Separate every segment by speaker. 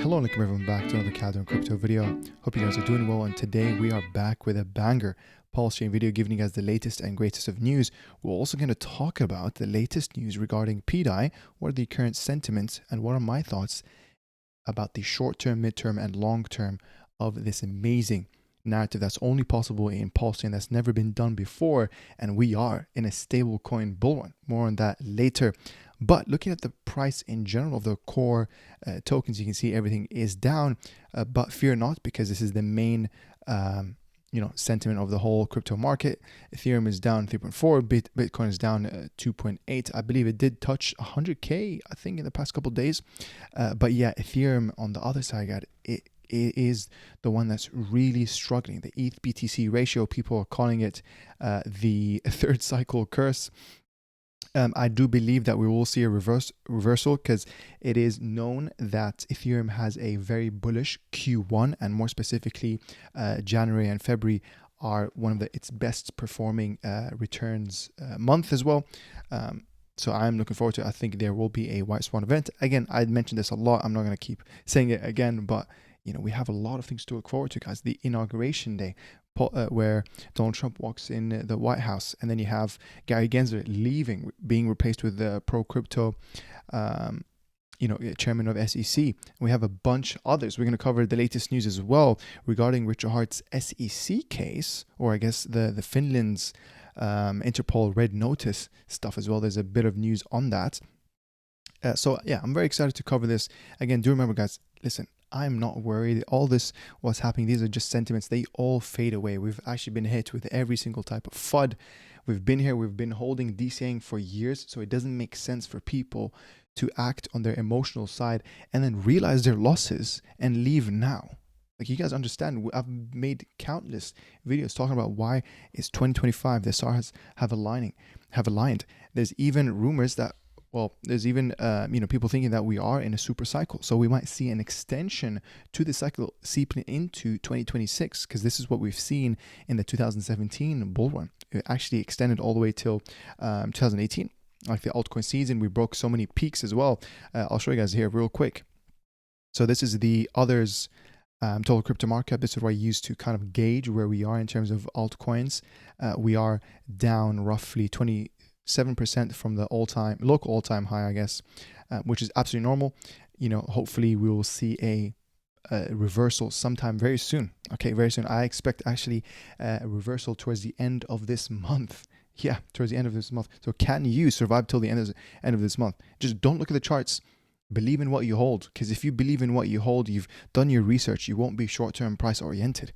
Speaker 1: Hello and welcome everyone back to another Caldo and Crypto video. Hope you guys are doing well, and today we are back with a banger PulseChain video giving you guys the latest and greatest of news. We're also going to talk about the latest news regarding PDAI, what are the current sentiments, and what are my thoughts about the short-term, mid-term, and long-term of this amazing narrative that's only possible in PulseChain, that's never been done before, and we are in a stablecoin bull run. More on that later. But looking at the price in general of the core tokens, you can see everything is down, but fear not, because this is the main sentiment of the whole crypto market. Ethereum is down 3.4, Bitcoin is down 2.8. I believe it did touch 100k, I think, in the past couple of days. But yeah, Ethereum on the other side, it is the one that's really struggling. The ETH BTC ratio, people are calling it the third cycle curse. I do believe that we will see a reversal, because it is known that Ethereum has a very bullish Q1, and more specifically January and February are one of its best performing returns month as well. So I'm looking forward to it. I think there will be a white swan event. Again, I mentioned this a lot. I'm not going to keep saying it again, but we have a lot of things to look forward to, guys. The inauguration day, where Donald Trump walks in the White House, and then you have Gary Gensler leaving, being replaced with the pro-crypto chairman of SEC. We have a bunch others. We're going to cover the latest news as well regarding Richard Hart's SEC case, or I guess the Finland's Interpol red notice stuff as well. There's a bit of news on that. So yeah, I'm very excited to cover this. Again, do remember, guys, listen, I'm not worried. All this, what's happening, these are just sentiments. They all fade away. We've actually been hit with every single type of FUD. We've been here. We've been holding DCAing for years. So it doesn't make sense for people to act on their emotional side and then realize their losses and leave now. Like, you guys understand, I've made countless videos talking about why it's 2025. The stars have aligned. There's even rumors that, there's even people thinking that we are in a super cycle. So we might see an extension to the cycle seeping into 2026, because this is what we've seen in the 2017 bull run. It actually extended all the way till 2018. Like the altcoin season, we broke so many peaks as well. I'll show you guys here real quick. So this is the others total crypto market cap. This is what I use to kind of gauge where we are in terms of altcoins. We are down roughly 27% from the local all-time high, I guess, which is absolutely normal. Hopefully we will see a reversal sometime very soon. Okay, very soon. I expect actually a reversal towards the end of this month. Yeah, towards the end of this month. So can you survive till the end of this month? Just don't look at the charts. Believe in what you hold, because if you believe in what you hold, you've done your research. You won't be short-term price oriented.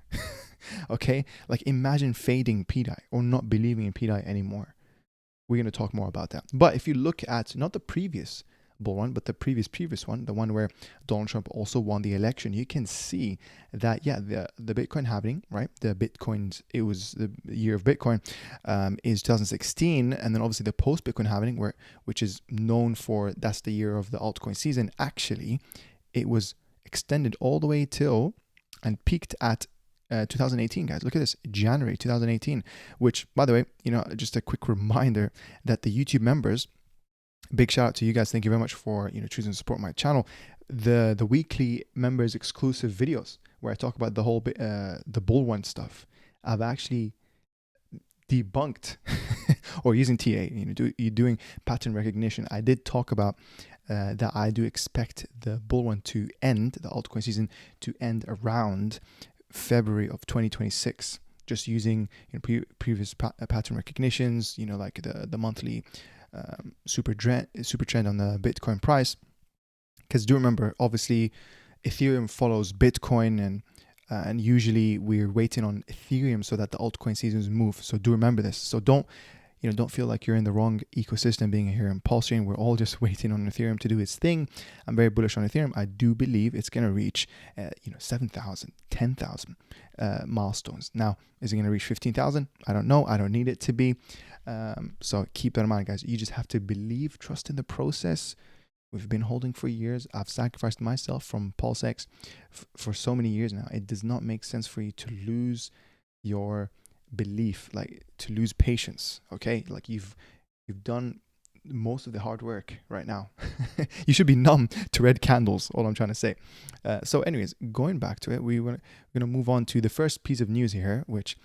Speaker 1: Okay, like imagine fading PDAI or not believing in PDAI anymore. We're going to talk more about that. But if you look at not the previous bull run, but the previous one, the one where Donald Trump also won the election, you can see that, yeah, the Bitcoin halving, right? The Bitcoins, it was the year of Bitcoin, is 2016. And then obviously the post-Bitcoin halving, which is known for, that's the year of the altcoin season. Actually, it was extended all the way till and peaked at 2018, guys. Look at this, January 2018, which, by the way, just a quick reminder that the YouTube members, big shout out to you guys. Thank you very much for choosing to support my channel. The weekly members exclusive videos where I talk about the whole the bull run stuff, I've actually debunked or using TA, doing pattern recognition. I did talk about that I do expect the bull run to end, the altcoin season to end around February of 2026, just using previous pattern recognitions, like the monthly super trend on the Bitcoin price. Because do remember, obviously Ethereum follows Bitcoin, and usually we're waiting on Ethereum so that the altcoin seasons move. So do remember this. So don't feel like you're in the wrong ecosystem being here in PulseChain. We're all just waiting on Ethereum to do its thing. I'm very bullish on Ethereum. I do believe it's going to reach 7,000, 10,000 milestones. Now, is it going to reach 15,000? I don't know. I don't need it to be. So keep that in mind, guys. You just have to believe, trust in the process. We've been holding for years. I've sacrificed myself from PulseX for so many years now. It does not make sense for you to lose your belief, like to lose patience. Okay, like you've done most of the hard work right now. You should be numb to red candles, all I'm trying to say. So anyways, going back to it, we're going to move on to the first piece of news here, which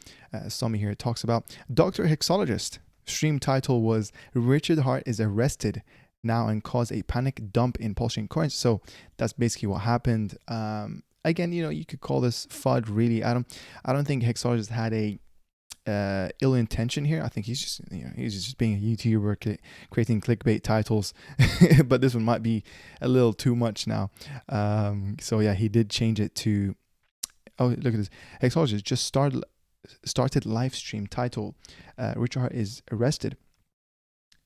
Speaker 1: Sami here talks about. Dr. Hexologist. Stream title was Richard Hart is arrested now and caused a panic dump in PulseChain coins. So that's basically what happened. Again, you could call this FUD. Really, I don't think Hexologist had a ill intention here. I think he's just being a YouTuber creating clickbait titles. But this one might be a little too much now. So yeah, he did change it to, oh, look at this. Hexologist just started live stream title. Richard Hart is arrested,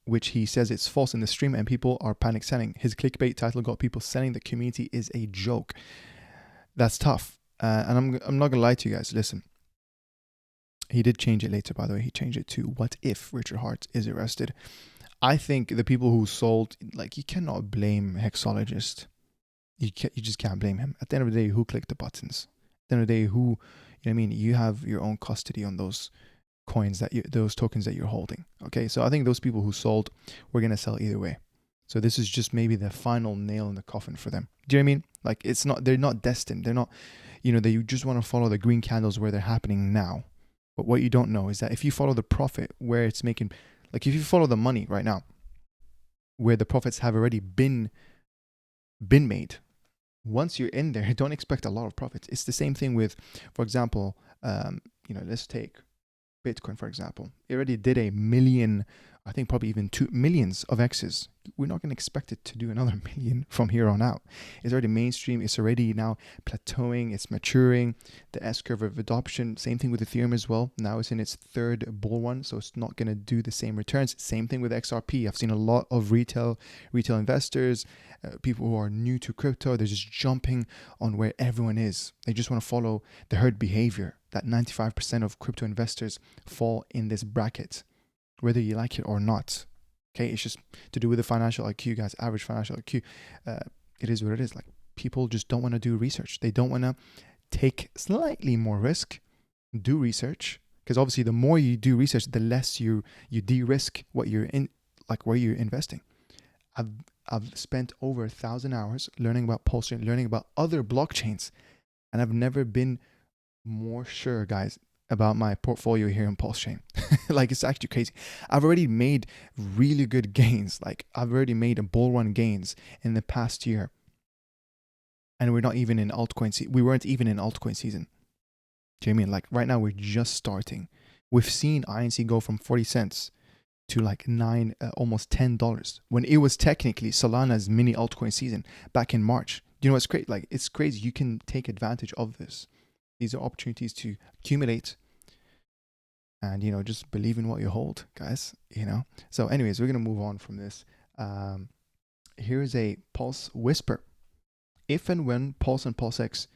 Speaker 1: which he says it's false in the stream and people are panic selling. His clickbait title got people selling. The community is a joke. That's tough. And I'm not gonna lie to you guys. Listen, he did change it later, by the way. He changed it to what if Richard Hart is arrested. I think the people who sold, like, you cannot blame Hexologist. You just can't blame him. At the end of the day, who clicked the buttons? At the end of the day, who, you know what I mean? You have your own custody on those coins those tokens that you're holding. Okay, so I think those people who sold were gonna sell either way. So this is just maybe the final nail in the coffin for them. Do you know what I mean? Like, they're not destined. They're not, they just want to follow the green candles where they're happening now. But what you don't know is that if you follow the profit where it's making, like if you follow the money right now, where the profits have already been made, once you're in there, don't expect a lot of profits. It's the same thing with, for example, let's take Bitcoin, for example. It already did 1 million, I think probably even 2 millions of X's. We're not going to expect it to do another million from here on out. It's already mainstream. It's already now plateauing. It's maturing. The S-curve of adoption, same thing with Ethereum as well. Now it's in its third bull run, so it's not going to do the same returns. Same thing with XRP. I've seen a lot of retail investors, people who are new to crypto. They're just jumping on where everyone is. They just want to follow the herd behavior. That 95% of crypto investors fall in this bracket, whether you like it or not. Okay, it's just to do with the financial IQ, guys, average financial IQ. It is what it is. Like, people just don't want to do research. They don't want to take slightly more risk, do research, because obviously the more you do research, the less you de-risk what you're in, like where you're investing. I've spent over 1,000 hours learning about PulseChain, learning about other blockchains, and I've never been more sure, guys, about my portfolio here in PulseChain. Like, it's actually crazy. I've already made really good gains. Like, I've already made a bull run gains in the past year. And we're not even in altcoin season. We weren't even in altcoin season. Do you know what I mean? Like, right now we're just starting. We've seen INC go from 40 cents to like almost $10 when it was technically Solana's mini altcoin season back in March. You know what's great? Like, it's crazy. You can take advantage of this. These are opportunities to accumulate and, just believe in what you hold, guys, So anyways, we're going to move on from this. Here's a Pulse Whisper. If and when Pulse and PulseX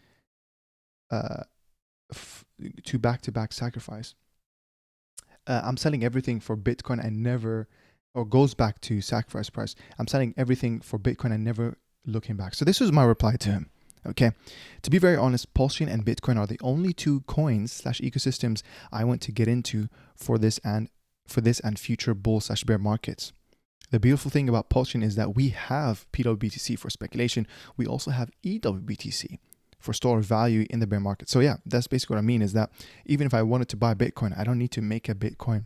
Speaker 1: to back-to-back sacrifice, I'm selling everything for Bitcoin and never, or goes back to sacrifice price. I'm selling everything for Bitcoin and never looking back. So this was my reply to him. Okay, to be very honest, PulseChain and Bitcoin are the only two coins / ecosystems I want to get into for this and future bull / bear markets. The beautiful thing about PulseChain is that we have PWBTC for speculation. We also have EWBTC for store of value in the bear market. So yeah, that's basically what I mean, is that even if I wanted to buy Bitcoin, I don't need to make a Bitcoin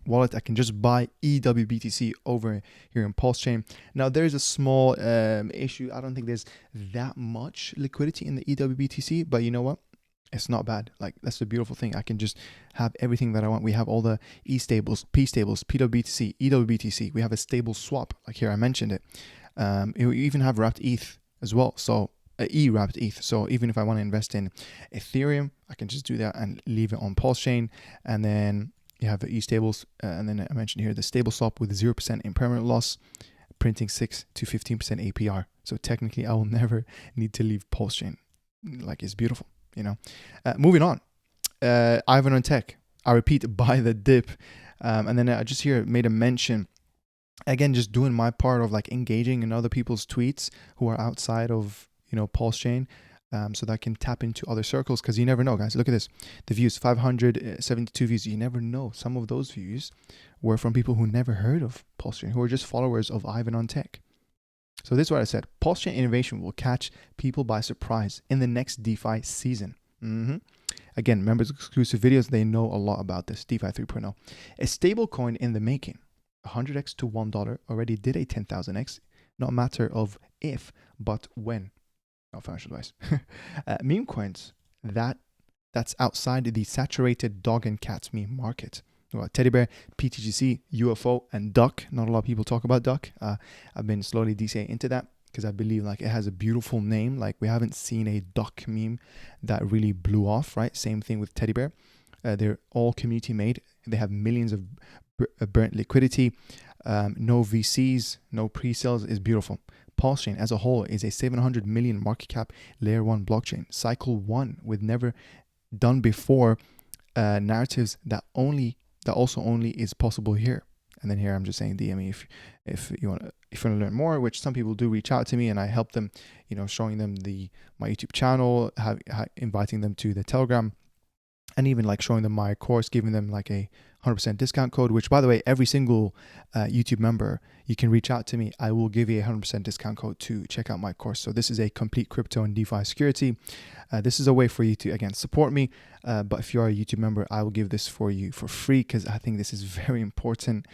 Speaker 1: wallet. I can just buy EWBTC over here in PulseChain. Now, there's a small issue. I don't think there's that much liquidity in the EWBTC, but you know what? It's not bad. Like, that's the beautiful thing. I can just have everything that I want. We have all the E stables, P stables, PWBTC, EWBTC. We have a stable swap. Like here, I mentioned it. We even have wrapped ETH as well. So E wrapped ETH. So even if I want to invest in Ethereum, I can just do that and leave it on PulseChain. And then you have the E-stables, and then I mentioned here the stable swap with 0% impermanent loss, printing 6 to 15% APR. So technically, I will never need to leave PulseChain. Like, it's beautiful, Moving on, Ivan on Tech. I repeat, buy the dip. And then I just here made a mention, again, just doing my part of like engaging in other people's tweets who are outside of, PulseChain. so that I can tap into other circles, because you never know, guys. Look at this. The views, 572 views. You never know. Some of those views were from people who never heard of PulseChain, who are just followers of Ivan on Tech. So this is what I said. PulseChain innovation will catch people by surprise in the next DeFi season. Again, members exclusive videos, they know a lot about this. DeFi 3.0. A stablecoin in the making. 100x to $1 already did a 10,000x. Not a matter of if, but when. Not financial advice. Meme coins, that's outside the saturated dog and cat meme market. Well, teddy bear, PTGC, UFO, and duck. Not a lot of people talk about duck. I've been slowly DCing into that because I believe like it has a beautiful name. Like we haven't seen a duck meme that really blew off, right? Same thing with teddy bear. They're all community made. They have millions of burnt liquidity. No VCs, no pre-sales. Is beautiful. PulseChain as a whole is a 700 million market cap layer 1 blockchain. Cycle 1 with never done before narratives that also only is possible here. And then here I'm just saying DM me if you want to learn more, which some people do reach out to me and I help them, showing them my YouTube channel, inviting them to the Telegram, and even like showing them my course, giving them like a 100% discount code, which by the way, every single YouTube member, you can reach out to me. I will give you a 100% discount code to check out my course. So this is a complete crypto and DeFi security. This is a way for you to, again, support me. But if you are a YouTube member, I will give this for you for free because I think this is very important.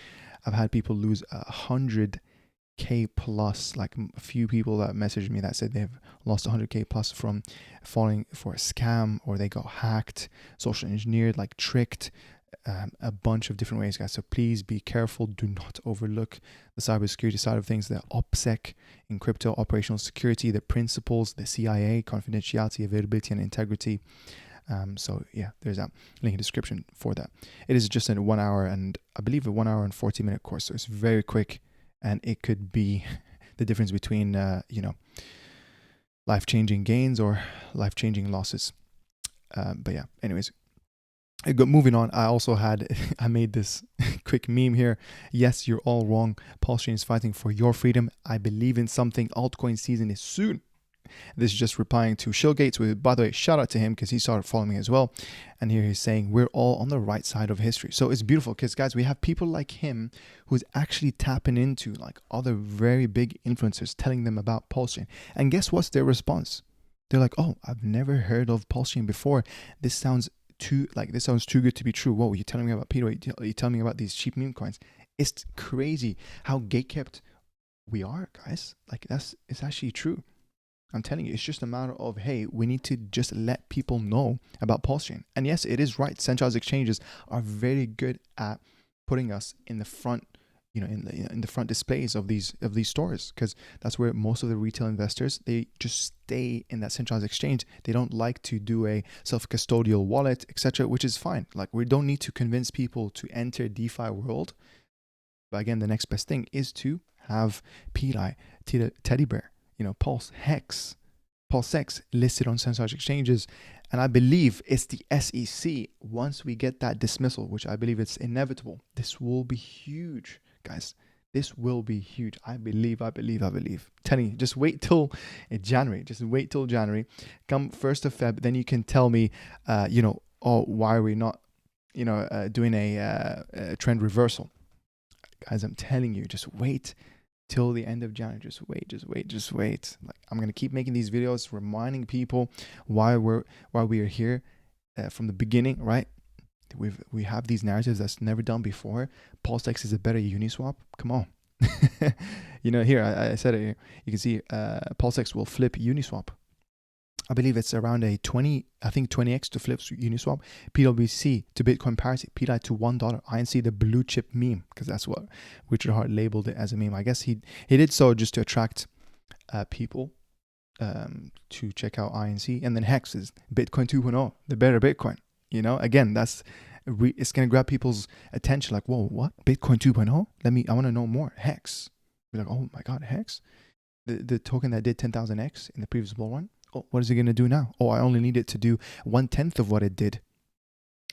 Speaker 1: I've had people lose 100K plus, like a few people that messaged me that said they've lost 100K plus from falling for a scam, or they got hacked, social engineered, like tricked, a bunch of different ways, guys. So please be careful. Do not overlook the cybersecurity side of things, the OPSEC in crypto, operational security, the principles, the CIA, confidentiality, availability, and integrity. So yeah, there's that link in the description for that. It is just a 1 hour and I believe a 1 hour and 40-minute course. So it's very quick, and it could be the difference between, life-changing gains or life-changing losses. But yeah, anyways, moving on. I made this quick meme here. Yes, you're all wrong. PulseChain is fighting for your freedom. I believe in something. Altcoin season is soon. This is just replying to Shillgates. By the way, shout out to him because he started following me as well. And here he's saying we're all on the right side of history. So it's beautiful because, guys, we have people like him who's actually tapping into like other very big influencers, telling them about PulseChain. And guess what's their response? They're like, oh, I've never heard of PulseChain before. This sounds too good to be true. Whoa, you're telling me about Peter? You're telling me about these cheap meme coins? It's crazy how gatekept we are, guys. Like it's actually true. I'm telling you, it's just a matter of, hey, we need to just let people know about PulseChain. And yes, it is right. Centralized exchanges are very good at putting us in the front, in the front displays of these stores, because that's where most of the retail investors, they just stay in that centralized exchange. They don't like to do a self-custodial wallet, etc., which is fine. Like we don't need to convince people to enter DeFi world. But again, the next best thing is to have PDAI, Teddy Bear, PulseX listed on centralized exchanges. And I believe it's the SEC. Once we get that dismissal, which I believe it's inevitable, this will be huge, guys. This will be huge. I believe. Telling you, just wait till January. Just wait till January. Come 1st of Feb, then you can tell me, why are we not, doing a trend reversal? Guys, I'm telling you, just wait till the end of January. Just wait. Like, I'm gonna keep making these videos, reminding people why we are here from the beginning, right? We have these narratives that's never done before. PulseX is a better Uniswap. Come on. Here I said it. You can see PulseX will flip Uniswap. I believe it's around a 20x to flip Uniswap. PWC to Bitcoin parity. PDAI to $1. INC, the blue chip meme, because that's what Richard Hart labeled it as a meme. I guess he did so just to attract people to check out INC. And then Hex is Bitcoin 2.0, the better Bitcoin. Again, it's going to grab people's attention. Like, whoa, what? Bitcoin 2.0? I want to know more. Hex. Be like, oh my God, Hex? The token that did 10,000x in the previous bull run? Oh, what is it going to do now? Oh, I only need it to do 1/10 of what it did.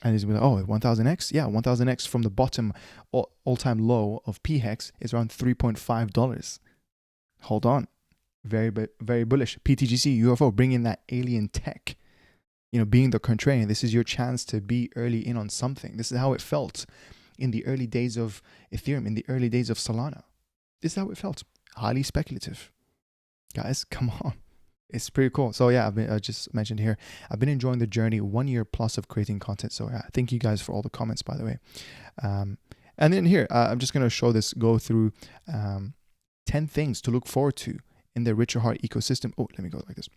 Speaker 1: And he's going to be like, oh, 1,000x? Yeah, 1,000x from the bottom all-time low of PHEX is around $3.5. Hold on. very bullish. PTGC, UFO, bringing that alien tech, being the contrarian. This is your chance to be early in on something. This is how it felt in the early days of Ethereum, in the early days of Solana. This is how it felt. Highly speculative. Guys, come on. It's pretty cool. So yeah, I just mentioned here, I've been enjoying the journey, 1 year plus of creating content. So yeah, thank you guys for all the comments, by the way. And then here, I'm just going to go through 10 things to look forward to in the Richard Heart ecosystem. Oh, let me go like this.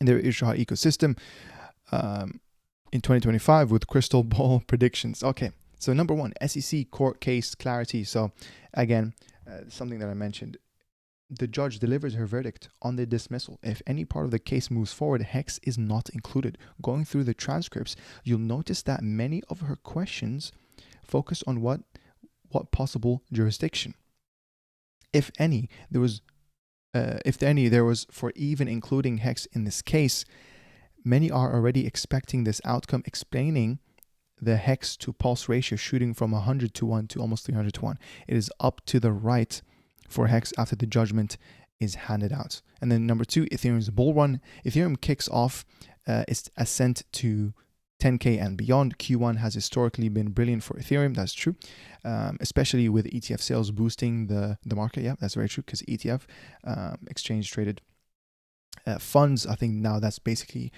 Speaker 1: In the Richard Heart ecosystem in 2025 with crystal ball predictions. Okay, so number 1, SEC court case clarity. So again, something that I mentioned. The judge delivers her verdict on the dismissal. If any part of the case moves forward, HEX is not included. Going through the transcripts, you'll notice that many of her questions focus on what possible jurisdiction, if any, there was for even including HEX in this case. Many are already expecting this outcome, explaining the HEX to pulse ratio shooting from 100 to 1 to almost 300 to 1. It is up to the right for HEX after the judgment is handed out. And then number 2, Ethereum's bull run. Ethereum kicks off its ascent to 10K and beyond. Q1 has historically been brilliant for Ethereum. That's true, especially with ETF sales boosting the market. Yeah, that's very true, because ETF, exchange traded funds, I think now that's basically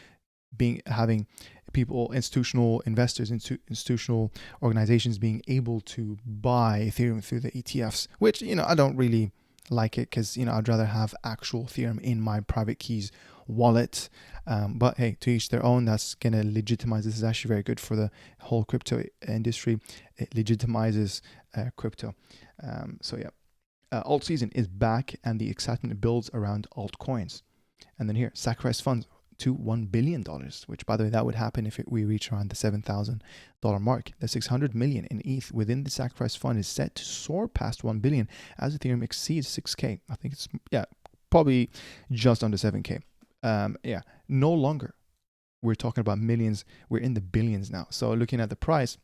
Speaker 1: having people, institutional investors, institutional organizations being able to buy Ethereum through the ETFs, which, I don't really like it, because, I'd rather have actual Ethereum in my private keys wallet. But hey, to each their own. That's going to legitimize. This is actually very good for the whole crypto industry. It legitimizes crypto. So yeah, alt season is back and the excitement builds around altcoins. And then here, sacrifice funds to $1 billion, which, by the way, that would happen if we reach around the $7,000 mark. The 600 million in ETH within the sacrifice fund is set to soar past 1 billion as Ethereum exceeds 6K. I think it's, probably just under 7K. No longer we're talking about millions. We're in the billions now. So looking at the price,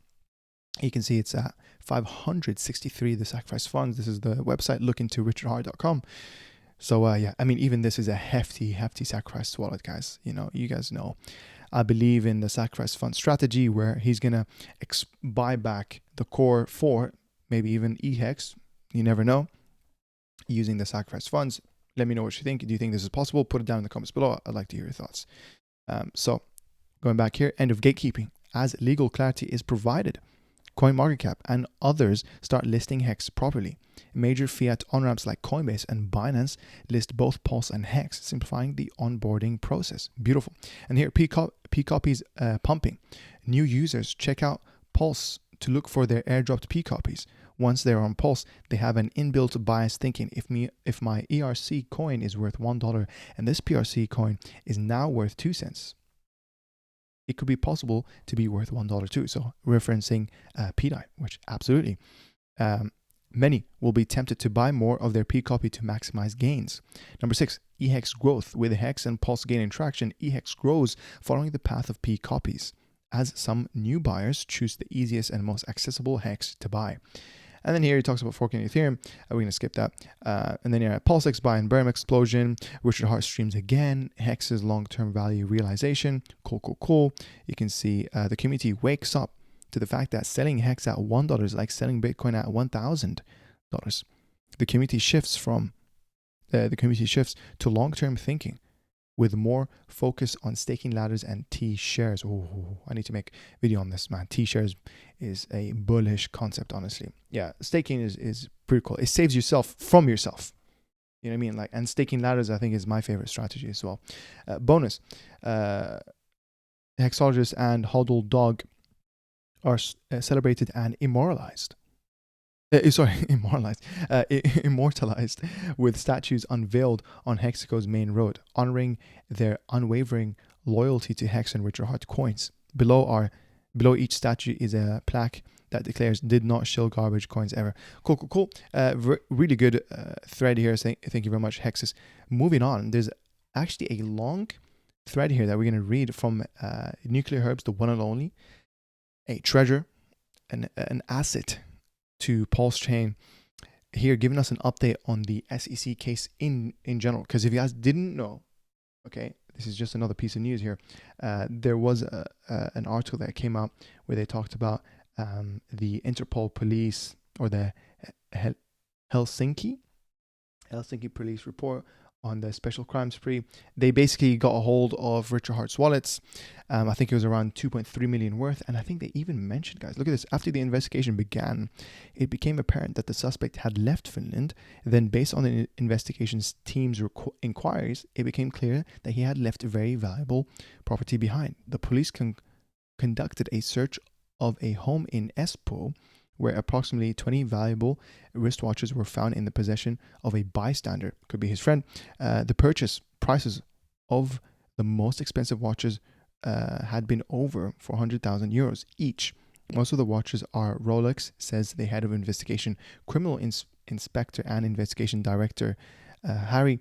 Speaker 1: you can see it's at 563, the sacrifice funds. This is the website, lookintorichardheart.com. So even this is a hefty sacrifice wallet, guys. You guys know I believe in the sacrifice fund strategy, where he's gonna buy back the core for maybe even EHEX. You never know, using the sacrifice funds. Let me know what you think. Do you think this is possible? Put it down in the comments below. I'd like to hear your thoughts. So going back here, end of gatekeeping. As legal clarity is provided, CoinMarketCap and others start listing HEX properly. Major fiat on-ramps like Coinbase and Binance list both Pulse and HEX, simplifying the onboarding process. Beautiful. And here, P-copies pumping. New users check out Pulse to look for their airdropped P-copies. Once they're on Pulse, they have an inbuilt bias thinking, if my ERC coin is worth $1 and this PRC coin is now worth 2 cents, it could be possible to be worth $1 too. So referencing PDAI, which absolutely. Many will be tempted to buy more of their P copy to maximize gains. Number 6, EHEX growth. With HEX and Pulse gaining traction, EHEX grows following the path of P copies, as some new buyers choose the easiest and most accessible HEX to buy. And then here he talks about forking Ethereum. We're going to skip that. And then here, PulseX buy and burn explosion. Richard Heart streams again. HEX's long-term value realization. Cool. You can see the community wakes up to the fact that selling HEX at $1 is like selling Bitcoin at $1,000. The community shifts to long-term thinking, with more focus on staking ladders and T-shares. Oh, I need to make a video on this, man. T-shares is a bullish concept, honestly. Yeah, staking is pretty cool. It saves yourself from yourself. You know what I mean? And staking ladders, I think, is my favorite strategy as well. Bonus, Hexologist and Hodl Dog are celebrated and immortalized, with statues unveiled on Hexaco's main road, honoring their unwavering loyalty to Hex and Richard Heart coins. Below each statue is a plaque that declares, "Did not shill garbage coins ever." Cool. Really good thread here. Thank you very much, Hexus. Moving on, there's actually a long thread here that we're going to read from Nuclear Herbs, the one and only, a treasure, an asset to PulseChain here giving us an update on the SEC case in general. Because if you guys didn't know, okay, this is just another piece of news here. There was an article that came out where they talked about the Interpol police, or the Helsinki police report on the special crime spree. They basically got a hold of Richard Hart's wallets. I think it was around 2.3 million worth. And I think they even mentioned, guys, look at this. After the investigation began, it became apparent that the suspect had left Finland. Then, based on the investigations team's inquiries, it became clear that he had left very valuable property behind. The police conducted a search of a home in Espoo, where approximately 20 valuable wristwatches were found in the possession of a bystander, could be his friend. The purchase prices of the most expensive watches had been over 400,000 euros each. Most of the watches are Rolex, says the head of investigation, criminal inspector and investigation director, Harry.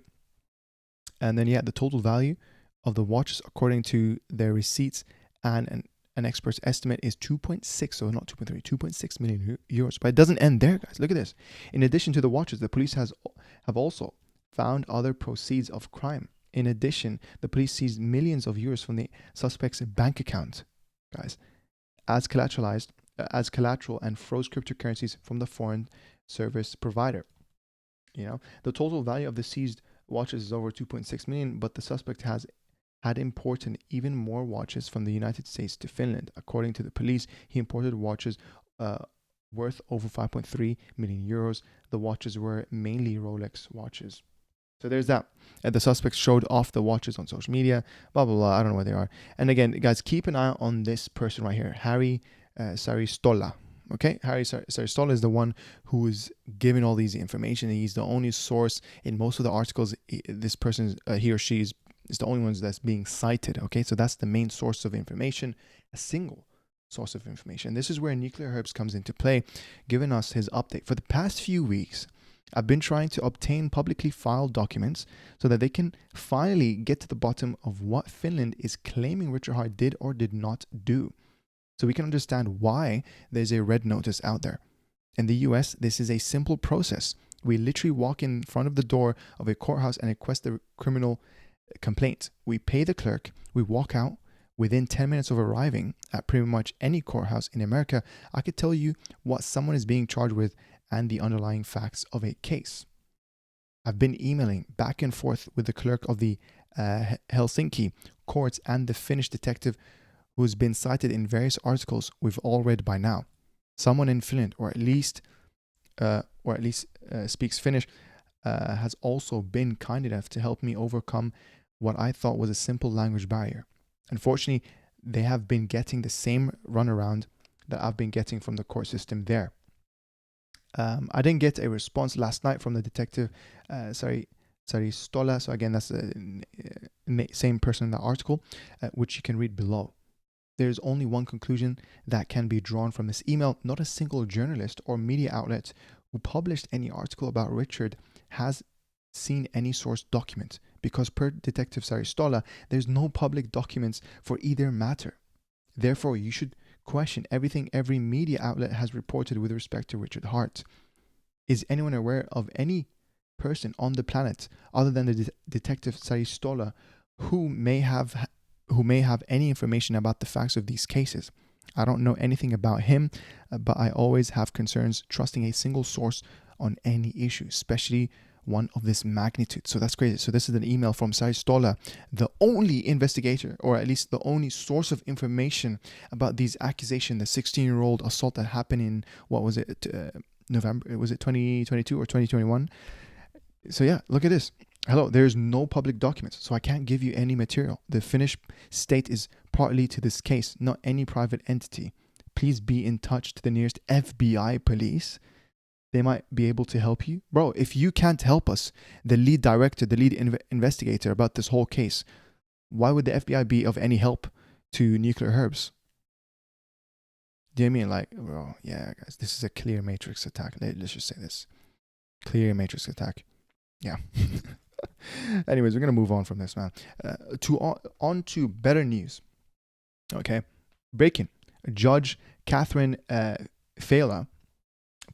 Speaker 1: And then, the total value of the watches, according to their receipts and an expert's estimate, is 2.6, so not 2.3, 2.6 million euros. But it doesn't end there, guys. Look at this. In addition to the watches, the police have also found other proceeds of crime. In addition, the police seized millions of euros from the suspect's bank account, guys, as collateral, and froze cryptocurrencies from the foreign service provider. The total value of the seized watches is over 2.6 million, but the suspect had imported even more watches from the United States to Finland. According to the police, he imported watches worth over 5.3 million euros. The watches were mainly Rolex watches. So there's that. The suspects showed off the watches on social media, blah, blah, blah. I don't know where they are. And again, guys, keep an eye on this person right here, Harry Saristola. Okay, Harry Saristola is the one who is giving all these information. He's the only source in most of the articles. This person, he or she, is the only ones that's being cited. Okay, so that's the main source of information, a single source of information. This is where Nuclear Herbs comes into play, giving us his update. For the past few weeks, I've been trying to obtain publicly filed documents so that they can finally get to the bottom of what Finland is claiming Richard Hart did or did not do, so we can understand why there's a red notice out there. In the US, this is a simple process. We literally walk in front of the door of a courthouse and request the criminal complaint. We pay the clerk, we walk out. Within 10 minutes of arriving at pretty much any courthouse in America, I could tell you what someone is being charged with and the underlying facts of a case. I've been emailing back and forth with the clerk of the Helsinki courts and the Finnish detective who's been cited in various articles we've all read by now. Someone in Finland, or at least speaks Finnish, has also been kind enough to help me overcome what I thought was a simple language barrier. Unfortunately, they have been getting the same runaround that I've been getting from the court system there. I didn't get a response last night from the detective, Stola. So again, that's the same person in the article, which you can read below. There's only one conclusion that can be drawn from this email. Not a single journalist or media outlet who published any article about Richard has seen any source document, because per Detective Saristola, there's no public documents for either matter. Therefore, you should question everything every media outlet has reported with respect to Richard Hart. Is anyone aware of any person on the planet other than the Detective Saristola who may have any information about the facts of these cases? I don't know anything about him, but I always have concerns trusting a single source on any issue, especially one of this magnitude. So that's crazy. So this is an email from Saristola, the only investigator, or at least the only source of information about these accusations, the 16-year-old assault that happened in, what was it, November? Was it 2022 or 2021? So yeah, look at this. Hello, there's no public documents, so I can't give you any material. The Finnish state is partly to this case, not any private entity. Please be in touch to the nearest FBI police. They might be able to help you. Bro, if you can't help us, the lead director, the lead investigator about this whole case, why would the FBI be of any help to Nuclear Herbs? Do you know what I mean? Like, bro, yeah, guys, this is a clear matrix attack. Let's just say this. Clear matrix attack. Yeah. Anyways, we're going to move on from this, man. On to better news. Okay. Breaking. Judge Catherine Fela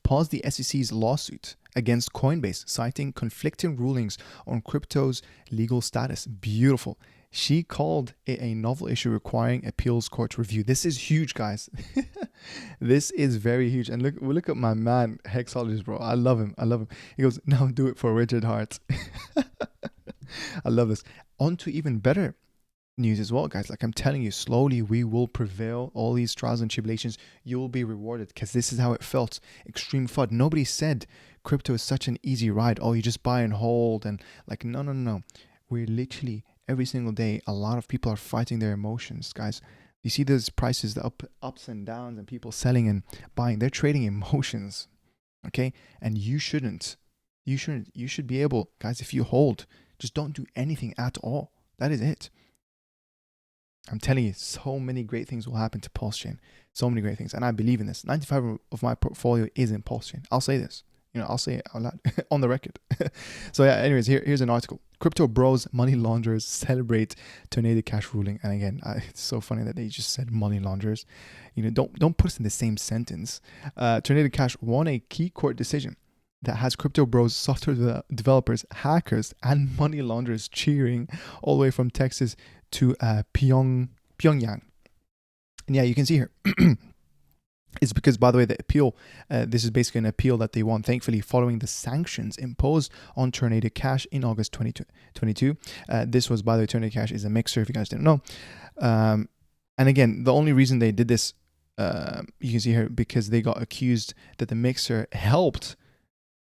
Speaker 1: paused the SEC's lawsuit against Coinbase, citing conflicting rulings on crypto's legal status. Beautiful. She called it a novel issue requiring appeals court review. This is huge, guys. This is very huge. And look at my man, Hexologist, bro. I love him. I love him. He goes, now do it for Richard Hart. I love this. On to even better news as well, guys. Like I'm telling you, slowly we will prevail. All these trials and tribulations, you will be rewarded, because this is how it felt. Extreme FUD. Nobody said crypto is such an easy ride. Oh, you just buy and hold, and like no. We're literally every single day, a lot of people are fighting their emotions, guys. You see those prices, the ups and downs, and people selling and buying. They're trading emotions, okay? And you shouldn't. You should be able, guys, if you hold, just don't do anything at all. That is it. I'm telling you, so many great things will happen to PulseChain. So many great things. And I believe in this. 95% of my portfolio is in PulseChain. I'll say this. I'll say it out loud on the record. So yeah, anyways, here's an article. Crypto bros, money launderers celebrate Tornado Cash ruling. And again, it's so funny that they just said money launderers. Don't put us in the same sentence. Tornado Cash won a key court decision that has crypto bros, software developers, hackers, and money launderers cheering all the way from Texas to Pyongyang. And yeah, you can see here. It's because, by the way, the appeal, this is basically an appeal that they won, thankfully, following the sanctions imposed on Tornado Cash in August 2022. This was, by the way, Tornado Cash is a mixer, if you guys didn't know. And again, the only reason they did this, you can see here, because they got accused that the mixer helped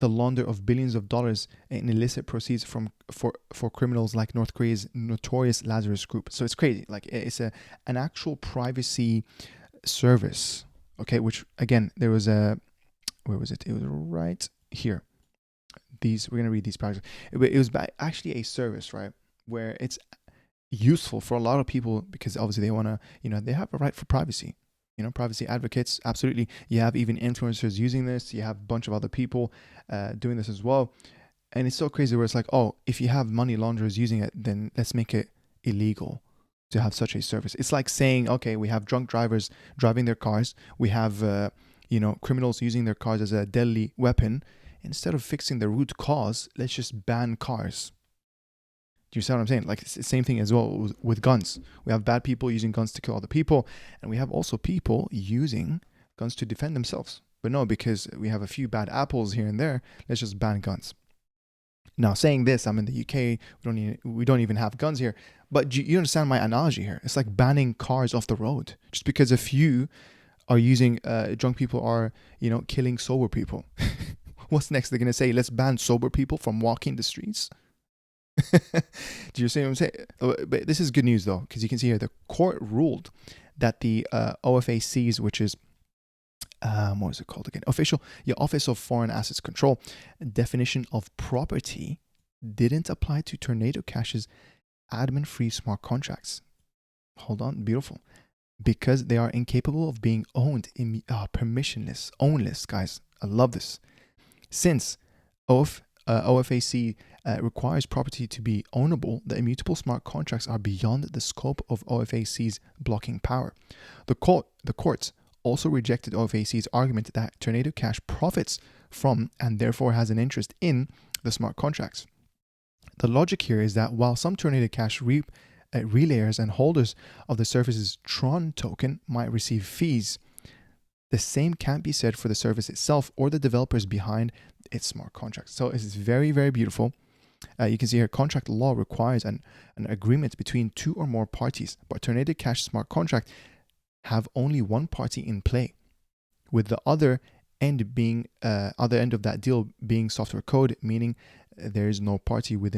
Speaker 1: the launder of billions of dollars in illicit proceeds for criminals like North Korea's notorious Lazarus Group. So it's crazy. Like, it's an actual privacy service. Okay, which again, there was where was it? It was right here. We're going to read these paragraphs. It was actually a service, right? Where it's useful for a lot of people, because obviously they want to, they have a right for privacy. Privacy advocates, absolutely. You have even influencers using this. You have a bunch of other people doing this as well. And it's so crazy where it's like, oh, if you have money launderers using it, then let's make it illegal to have such a service. It's like saying, okay, we have drunk drivers driving their cars. We have, criminals using their cars as a deadly weapon. Instead of fixing the root cause, let's just ban cars. Do you see what I'm saying? Like, it's the same thing as well with guns. We have bad people using guns to kill other people. And we have also people using guns to defend themselves. But no, because we have a few bad apples here and there, let's just ban guns. Now, saying this, I'm in the UK. We don't even have guns here. But you understand my analogy here. It's like banning cars off the road. Just because a few are using, drunk people are, killing sober people. What's next? They're going to say, let's ban sober people from walking the streets. Do you see what I'm saying? But this is good news, though, because you can see here the court ruled that the OFAC's, which is what is it called again? Office of Foreign Assets Control definition of property didn't apply to Tornado Cash's admin-free smart contracts. Hold on, beautiful. Because they are incapable of being owned, permissionless, ownless, guys. I love this. Since OFAC requires property to be ownable, the immutable smart contracts are beyond the scope of OFAC's blocking power. The courts also rejected OFAC's argument that Tornado Cash profits from and therefore has an interest in the smart contracts. The logic here is that while some Tornado Cash relayers and holders of the service's Tron token might receive fees, the same can't be said for the service itself or the developers behind its smart contracts. So it's very, very beautiful. You can see here, contract law requires an agreement between two or more parties, but Tornado Cash smart contract have only one party in play, with the other end of that deal being software code, meaning there is no party with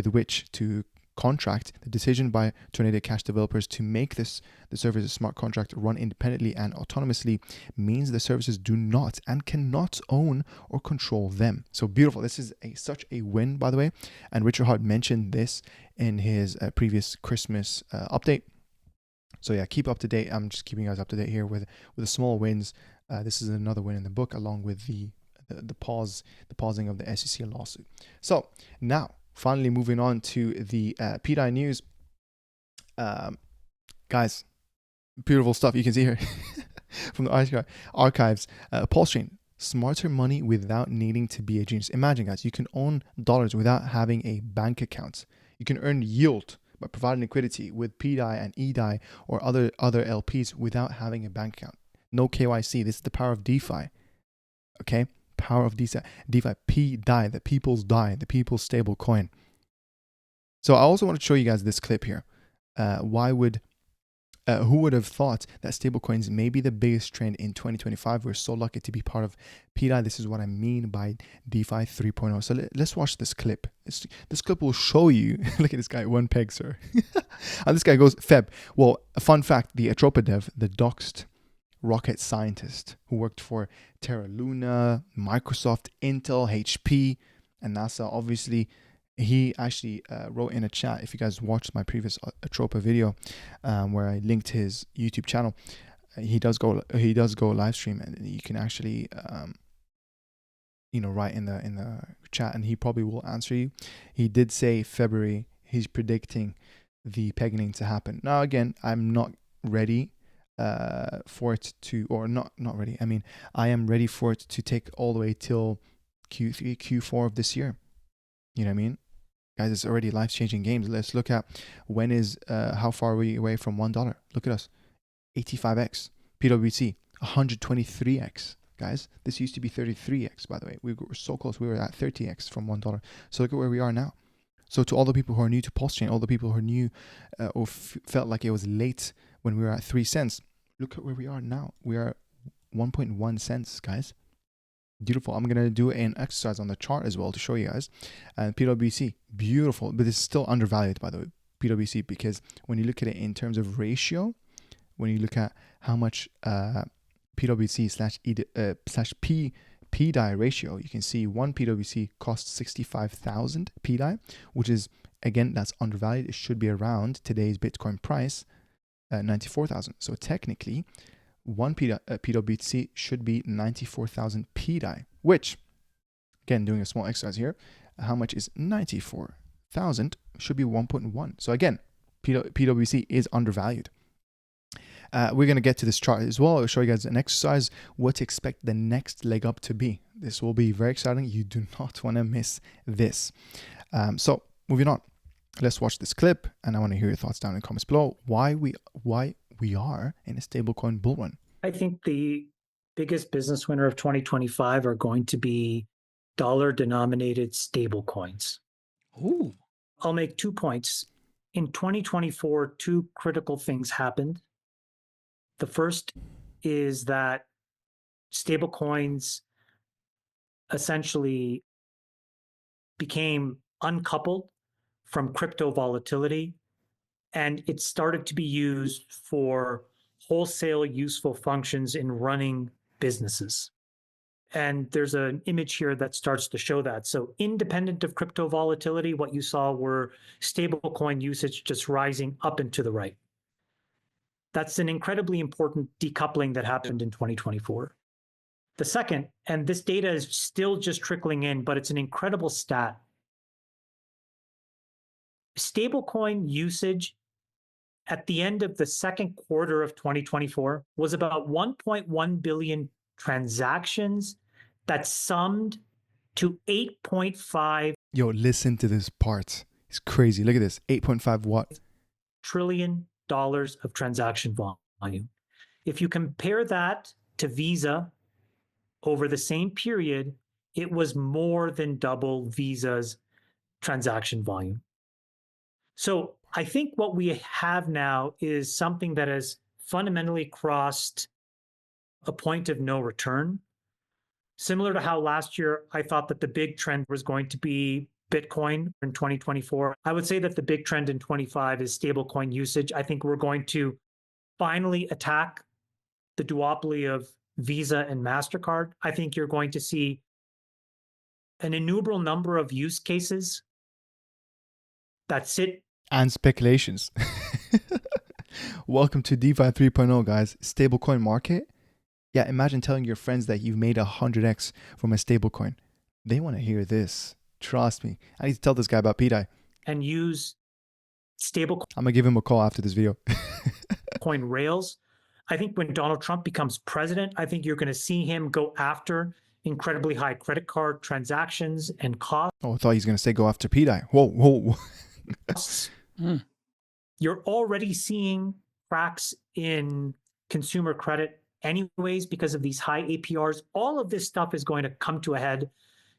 Speaker 1: which to contract. The decision by Tornado Cash developers to make the service's smart contract run independently and autonomously means the services do not and cannot own or control them. So beautiful. This is such a win, by the way. And Richard Hart mentioned this in his previous Christmas update. So yeah, keep up to date. I'm just keeping you guys up to date here with the small wins. This is another win in the book, along with the pausing of the SEC lawsuit. So now, finally moving on to the PDAI news. Guys, beautiful stuff you can see here from the archives. PulseChain Smarter money without needing to be a genius. Imagine, guys, you can own dollars without having a bank account. You can earn yield by providing liquidity with PDAI and EDAI or other LPs without having a bank account. No KYC. This is the power of DeFi. Okay? Power of DeFi. PDAI, the people's DAI, the people's stable coin. So I also want to show you guys this clip here. Who would have thought that stablecoins may be the biggest trend in 2025? We're so lucky to be part of PDAI. This is what I mean by DeFi 3.0. So let's watch this clip. This clip will show you. Look at this guy, one peg, sir. And this guy goes, Feb. Well, a fun fact, the Atropa dev, the doxed rocket scientist who worked for Terra Luna, Microsoft, Intel, HP, and NASA, obviously, he actually wrote in a chat, if you guys watched my previous Atropa video where I linked his YouTube channel, he does go live stream, and you can actually write in the chat, and he probably will answer you. He did say February he's predicting the pegging to happen. Now again, I'm not ready for it to, or not ready. I mean, I am ready for it to take all the way till Q3, Q4 of this year. You know what I mean? Guys, it's already life-changing games. Let's look at how far are we away from $1? Look at us, 85x. PWC, 123x. Guys, this used to be 33x, by the way. We were so close. We were at 30x from $1. So look at where we are now. So to all the people who are new to PulseChain, all the people who are new or felt like it was late when we were at 3 cents, look at where we are now. We are 1.1 cents, guys. Beautiful. I'm going to do an exercise on the chart as well to show you guys. And PWC, beautiful, but it's still undervalued, by the way, PWC, because when you look at it in terms of ratio, when you look at how much PWC slash PDAI ratio, you can see one PWC costs 65,000 PDAI, which is, again, that's undervalued. It should be around today's Bitcoin price, 94,000. So technically, one PWC should be 94,000 PDAI, which, again, doing a small exercise here, how much is 94,000? Should be 1.1. So again, PWC is undervalued. We're going to get to this chart as well. I'll show you guys an exercise, what to expect the next leg up to be. This will be very exciting. You do not want to miss this. So moving on, let's watch this clip, and I want to hear your thoughts down in the comments below. Why we are in a stablecoin bull run.
Speaker 2: I think the biggest business winner of 2025 are going to be dollar-denominated stablecoins.
Speaker 1: Ooh.
Speaker 2: I'll make 2 points. In 2024, 2 critical things happened. The first is that stablecoins essentially became uncoupled from crypto volatility, and it started to be used for wholesale useful functions in running businesses. And there's an image here that starts to show that. So independent of crypto volatility, what you saw were stablecoin usage just rising up and to the right. That's an incredibly important decoupling that happened in 2024. The second, and this data is still just trickling in, but it's an incredible stat. Stablecoin usage at the end of the second quarter of 2024 was about 1.1 billion transactions that summed to 8.5.
Speaker 1: Yo, listen to this part. It's crazy. Look at this. 8.5 what?
Speaker 2: Trillion dollars of transaction volume. If you compare that to Visa over the same period, it was more than double Visa's transaction volume. So I think what we have now is something that has fundamentally crossed a point of no return. Similar to how last year I thought that the big trend was going to be Bitcoin in 2024. I would say that the big trend in 25 is stablecoin usage. I think we're going to finally attack the duopoly of Visa and MasterCard. I think you're going to see an innumerable number of use cases that sit.
Speaker 1: And speculations. Welcome to DeFi 3.0, guys. Stablecoin market. Yeah, imagine telling your friends that you've made 100x from a stablecoin. They want to hear this. Trust me. I need to tell this guy about PDAI.
Speaker 2: And use stablecoin.
Speaker 1: I'm going to give him a call after this video.
Speaker 2: Coin rails. I think when Donald Trump becomes president, I think you're going to see him go after incredibly high credit card transactions and costs.
Speaker 1: Oh, I thought he's going to say go after PDAI. Whoa.
Speaker 2: You're already seeing cracks in consumer credit anyways because of these high APRs. All of this stuff is going to come to a head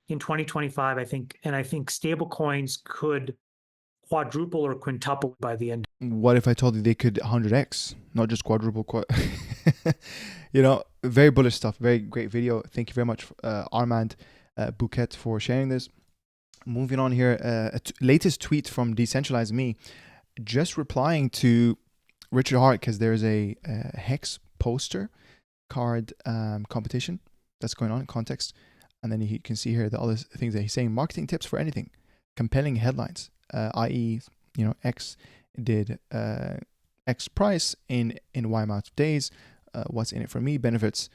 Speaker 2: in 2025, I think. And I think stable coins could quadruple or quintuple by the end.
Speaker 1: What if I told you they could 100x, not just quadruple? Very bullish stuff. Very great video. Thank you very much, Armand Bouquet, for sharing this. Moving on here, latest tweet from Decentralized Me, just replying to Richard Hart, because there's a Hex poster card competition that's going on in context. And then you can see here the other things that he's saying. Marketing tips for anything. Compelling headlines, i.e., X did X price in Y amount of days. What's in it for me? Benefits,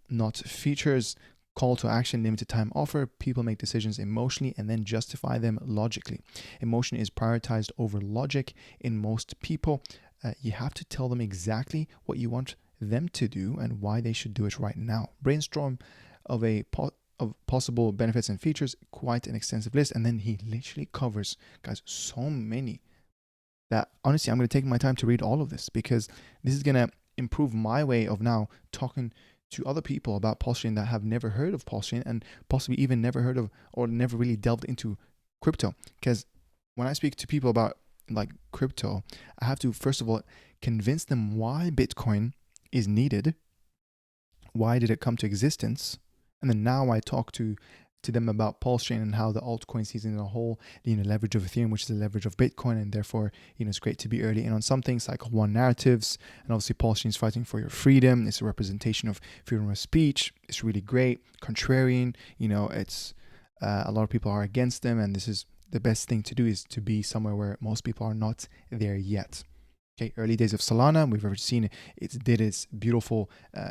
Speaker 1: not features. Call to action, limited time offer. People make decisions emotionally and then justify them logically. Emotion is prioritized over logic in most people. You have to tell them exactly what you want them to do and why they should do it right now. Brainstorm of possible benefits and features, quite an extensive list. And then he literally covers, guys, so many that honestly, I'm going to take my time to read all of this, because this is going to improve my way of now talking to other people about PulseChain that have never heard of PulseChain and possibly even never heard of or never really delved into crypto. Because when I speak to people about like crypto, I have to first of all convince them why Bitcoin is needed, why did it come to existence, and then now I talk to them about PulseChain and how the altcoin season as a whole, leverage of Ethereum, which is the leverage of Bitcoin, and therefore, it's great to be early in on something. Cycle 1 narratives, and obviously PulseChain is fighting for your freedom. It's a representation of freedom of speech. It's really great. Contrarian, it's a lot of people are against them, and this is the best thing to do, is to be somewhere where most people are not there yet. Okay, early days of Solana, we've ever seen it did its beautiful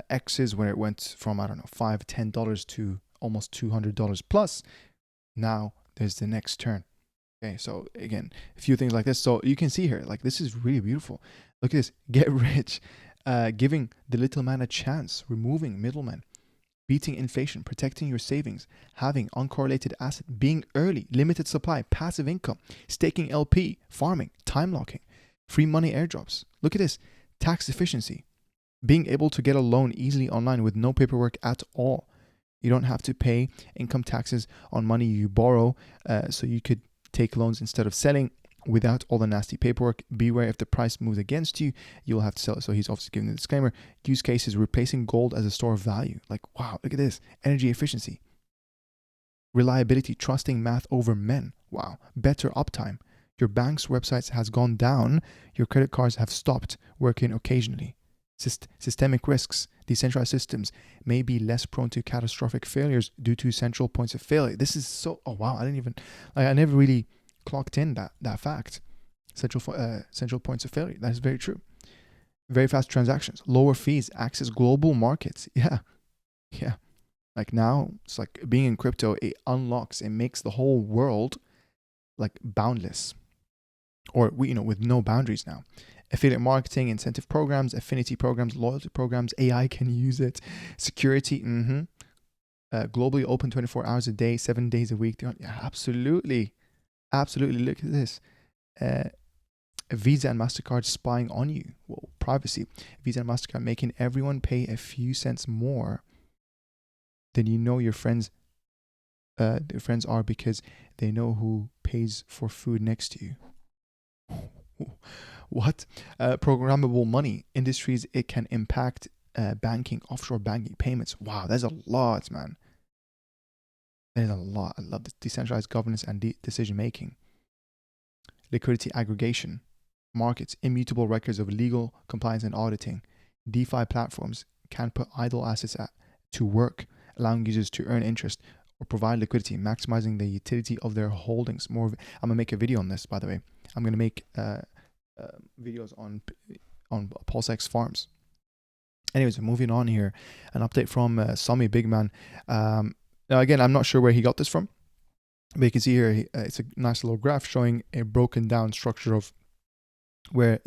Speaker 1: X's when it went from, I don't know, $5, $10 to almost $200 plus. Now there's the next turn. Okay, so again, a few things like this. So you can see here, like, this is really beautiful. Look at this. Get rich, giving the little man a chance, removing middlemen, beating inflation, protecting your savings, having uncorrelated asset, being early, limited supply, passive income, staking LP, farming, time locking, free money airdrops. Look at this. Tax efficiency, being able to get a loan easily online with no paperwork at all. You don't have to pay income taxes on money you borrow, so you could take loans instead of selling without all the nasty paperwork. Beware, if the price moves against you, you'll have to sell it. So he's obviously giving the disclaimer. Use cases, replacing gold as a store of value. Like, wow, look at this. Energy efficiency. Reliability, trusting math over men. Wow. Better uptime. Your bank's websites has gone down. Your credit cards have stopped working occasionally. Systemic risks. Decentralized systems may be less prone to catastrophic failures due to central points of failure. This is so, oh wow, I never really clocked in that fact. Central points of failure. That is very true. Very fast transactions, lower fees, access global markets. Yeah. Like now, it's like being in crypto, it unlocks, it makes the whole world like boundless, or with no boundaries now. Affiliate marketing, incentive programs, affinity programs, loyalty programs, AI can use it. Security, globally open 24 hours a day, 7 days a week. Yeah, absolutely. Look at this. Visa and MasterCard spying on you. Whoa, privacy. Visa and MasterCard making everyone pay a few cents more than your friends are, because they know who pays for food next to you. What? Programmable money industries, it can impact banking, offshore banking, payments. Wow, there's a lot, man. There's a lot. I love this. Decentralized governance and decision making. Liquidity aggregation. Markets, immutable records of legal compliance and auditing. DeFi platforms can put idle assets to work, allowing users to earn interest or provide liquidity, maximizing the utility of their holdings. I'm going to make a video on this, by the way. I'm going to make videos on PulseX farms. Anyways, moving on here, an update from Sami Bigman. Now again, I'm not sure where he got this from, but you can see here it's a nice little graph showing a broken down structure of where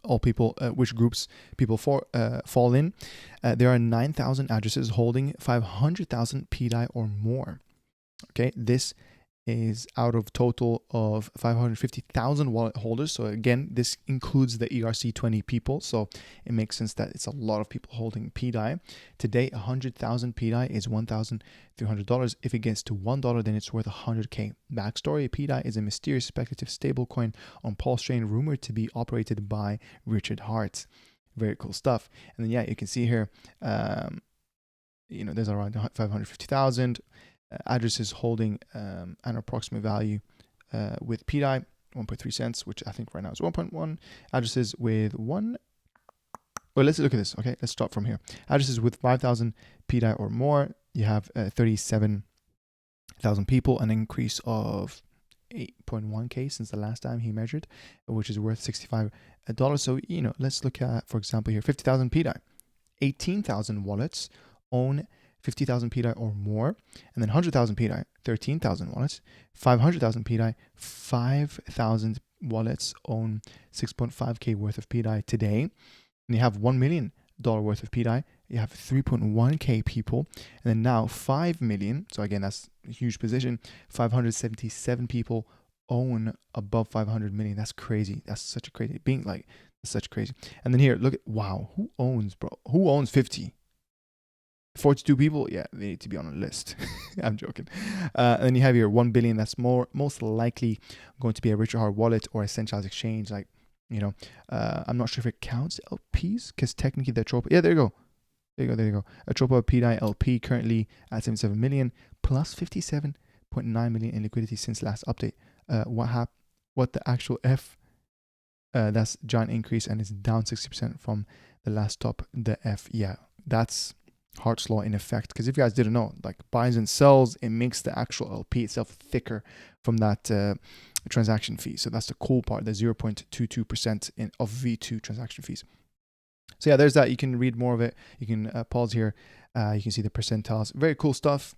Speaker 1: which groups people fall in. There are 9,000 addresses holding 500,000 PDAI or more. Okay, this is out of total of 550,000 wallet holders. So again, this includes the ERC20 people. So it makes sense that it's a lot of people holding PDAI. Today, 100,000 PDAI is $1,300. If it gets to $1, then it's worth 100K. Backstory: PDAI is a mysterious speculative stablecoin on PulseChain, rumored to be operated by Richard Hart. Very cool stuff. And then, yeah, you can see here, there's around 550,000 addresses holding an approximate value with PDAI 1.3 cents, which I think right now is 1.1. Addresses with well, let's look at this. Okay, let's start from here. Addresses with 5,000 PDAI or more, you have 37,000 people, an increase of 8.1K since the last time he measured, which is worth $65. So, let's look at, for example, here, 50,000 PDAI. 18,000 wallets own 50,000 PDAI or more, and then 100,000 PDAI, 13,000 wallets. 500,000 PDAI, 5,000 wallets own 6.5K worth of PDAI today. And you have $1 million worth of PDAI. You have 3.1K people, and then now 5 million. So again, that's a huge position. 577 people own above 500 million. That's crazy. That's such a crazy such crazy. And then here, look at, wow, who owns 50? 42 people, yeah, they need to be on a list. I'm joking. And then you have here 1 billion. That's most likely going to be a Richard Hart wallet or a centralized exchange. I'm not sure if it counts LPs, because technically the Atropa, yeah, there you go. Atropa PDAI LP currently at 77 million plus 57.9 million in liquidity since last update. What the actual F? That's giant increase, and it's down 60% from the last top. The F, yeah, that's Hart's law in effect, because if you guys didn't know, like buys and sells, it makes the actual LP itself thicker from that transaction fee. So that's the cool part, the 0.22% of V2 transaction fees. So yeah, there's that. You can read more of it. You can pause here. You can see the percentiles. Very cool stuff.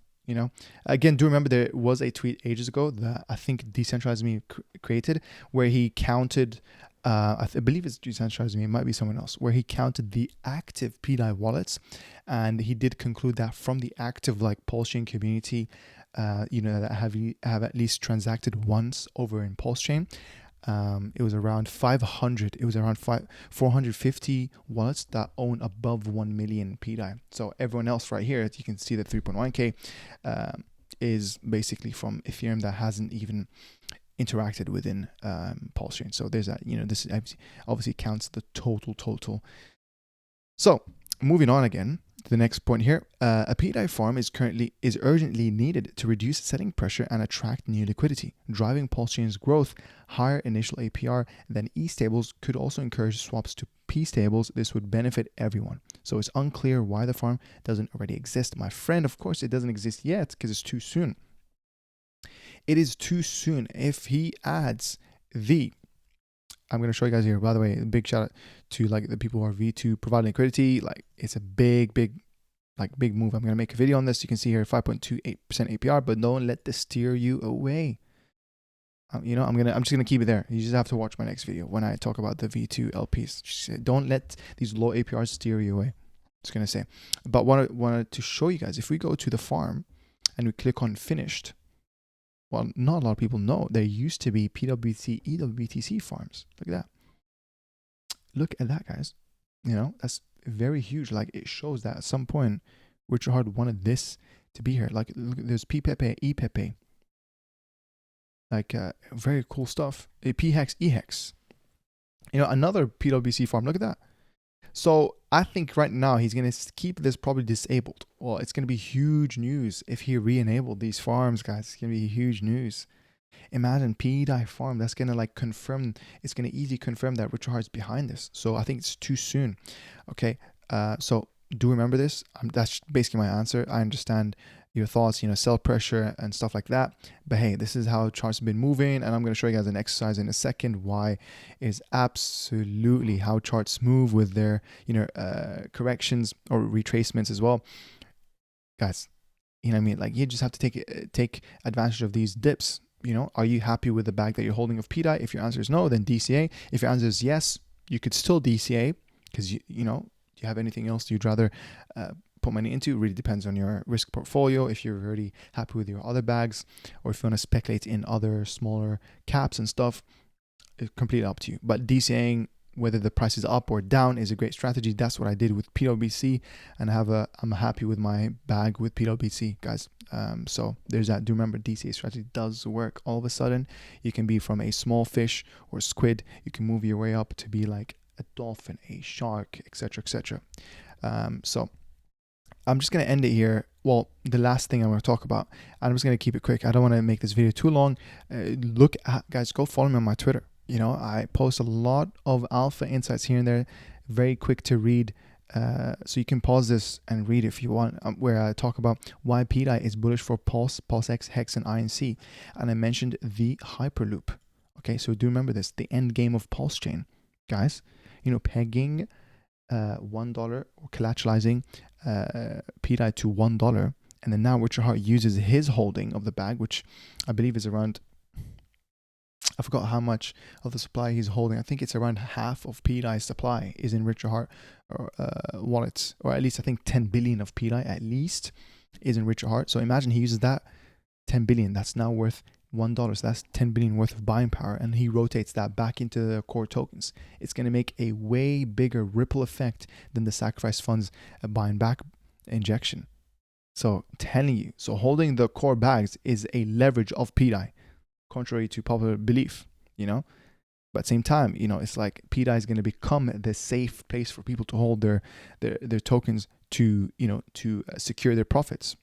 Speaker 1: Again, do remember there was a tweet ages ago that I think Decentralized Me created, where he counted, I believe it's Decentralized Me, it might be someone else, where he counted the active PDAI wallets, and he did conclude that from the active PulseChain community, that have at least transacted once over in PulseChain. It was around 500. It was around 450 wallets that own above 1 million PDAI. So everyone else right here, as you can see, the 3.1K is basically from Ethereum that hasn't even interacted within PulseChain. So there's that. This obviously counts the total. So moving on again to the next point here, a PDAI farm is urgently needed to reduce setting pressure and attract new liquidity, driving PulseChain's growth. Higher initial APR than E-stables could also encourage swaps to P-stables. This would benefit everyone. So it's unclear why the farm doesn't already exist. My friend, of course it doesn't exist yet because it's too soon. It is too soon. If he adds I'm going to show you guys here, by the way, a big shout out to the people who are V2 providing liquidity. It's a big move. I'm going to make a video on this. You can see here 5.28% APR, but don't let this steer you away. I'm just going to keep it there. You just have to watch my next video when I talk about the V2 LPs. Just don't let these low APRs steer you away. Just going to say, but wanted to show you guys, if we go to the farm and we click on finished, well, not a lot of people know there used to be PWT, EWTC farms. Look at that. Look at that, guys. That's very huge. It shows that at some point, Richard Hart wanted this to be here. Look, there's PPP, EPP. Very cool stuff. PHEX, EHEX. Another PWC farm. Look at that. So I think right now he's going to keep this probably disabled. Well, it's going to be huge news if he re-enabled these farms, guys. It's going to be huge news. Imagine PDAI farm. That's going to confirm. It's going to easily confirm that Richard Hart's behind this. So I think it's too soon. Okay. So do remember this. That's basically my answer. I understand your thoughts, sell pressure and stuff like that. But hey, this is how charts have been moving, and I'm going to show you guys an exercise in a second why is absolutely how charts move with their, corrections or retracements as well. Guys, you just have to take advantage of these dips. Are you happy with the bag that you're holding of PDAI? If your answer is no, then DCA. If your answer is yes, you could still DCA because you know, do you have anything else you'd rather put money into? It really depends on your risk portfolio. If you're already happy with your other bags, or if you want to speculate in other smaller caps and stuff, it's completely up to you. But DCAing, whether the price is up or down, is a great strategy. That's what I did with PWC, and I'm happy with my bag with PWC, guys. So there's that. Do remember, DCA strategy does work. All of a sudden, you can be from a small fish or squid, you can move your way up to be like a dolphin, a shark, etc., etc. So I'm just going to end it here. Well, the last thing I'm going to talk about, and I'm just going to keep it quick. I don't want to make this video too long. Look at, guys, go follow me on my Twitter. You know, I post a lot of alpha insights here and there, very quick to read. So you can pause this and read if you want, where I talk about why PDAI is bullish for Pulse, PulseX, Hex, and INC. And I mentioned the hyperloop. Okay, so do remember this, the end game of PulseChain, guys. You know, pegging $1 or collateralizing PDAI to $1, and then now Richard Heart uses his holding of the bag, which I believe is around, I forgot how much of the supply he's holding. I think it's around half of PDAI's supply is in Richard Heart wallets, or at least I think 10 billion of PDAI at least is in Richard Heart. So imagine he uses that 10 billion, that's now worth $1. So that's 10 billion worth of buying power, and he rotates that back into the core tokens. It's going to make a way bigger ripple effect than the sacrifice funds buying back injection. So I'm telling you, so holding the core bags is a leverage of PDAI, contrary to popular belief, you know. But at the same time, you know, it's like PDAI is going to become the safe place for people to hold their tokens to, you know, to secure their profits.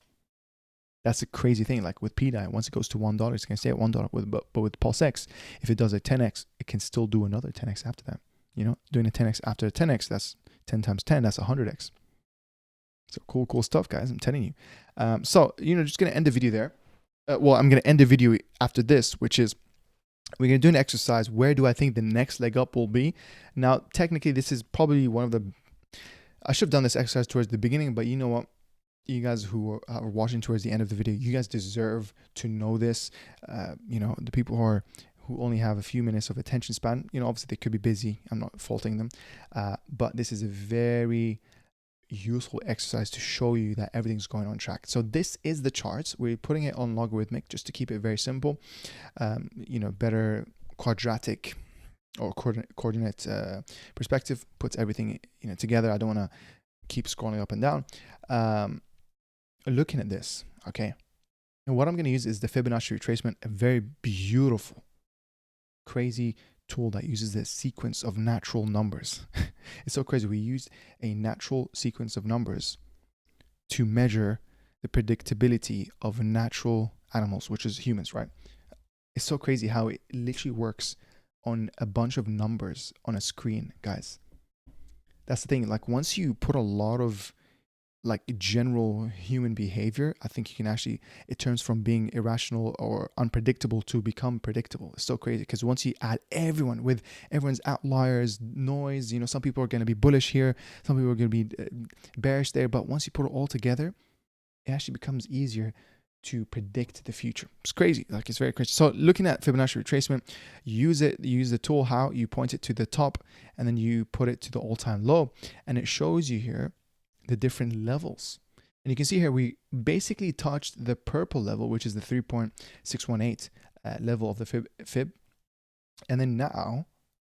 Speaker 1: That's a crazy thing. Like with PDAI, once it goes to $1, it's going to stay at $1. But with PulseX, if it does a 10x, it can still do another 10x after that. You know, doing a 10x after a 10x, that's 10 times 10, that's 100x. So cool stuff, guys. I'm telling you. So, you know, just going to end the video there. Well, I'm going to end the video after this, which is we're going to do an exercise. Where do I think the next leg up will be? Now, technically, this is probably one of the, I should have done this exercise towards the beginning, but you know what? You guys who are watching towards the end of the video, you guys deserve to know this. You know, the people who only have a few minutes of attention span, you know, obviously they could be busy. I'm not faulting them. But this is a very useful exercise to show you that everything's going on track. So this is the charts. We're putting it on logarithmic just to keep it very simple. You know, better quadratic or coordinate perspective puts everything, you know, together. I don't want to keep scrolling up and down. Looking at this, okay, and what I'm going to use is the Fibonacci retracement, a very beautiful, crazy tool that uses the sequence of natural numbers. It's so crazy. We used a natural sequence of numbers to measure the predictability of natural animals, which is humans, right? It's so crazy how it literally works on a bunch of numbers on a screen, guys. That's the thing. Like once you put a lot of like general human behavior, I think you can actually, it turns from being irrational or unpredictable to become predictable. It's so crazy because once you add everyone with everyone's outliers, noise, you know, some people are going to be bullish here, some people are going to be bearish there, but once you put it all together, it actually becomes easier to predict the future. It's crazy. Like it's very crazy. So looking at Fibonacci retracement, use the tool. How you point it to the top and then you put it to the all-time low, and it shows you here the different levels. And you can see here we basically touched the purple level, which is the 3.618 level of the fib. And then now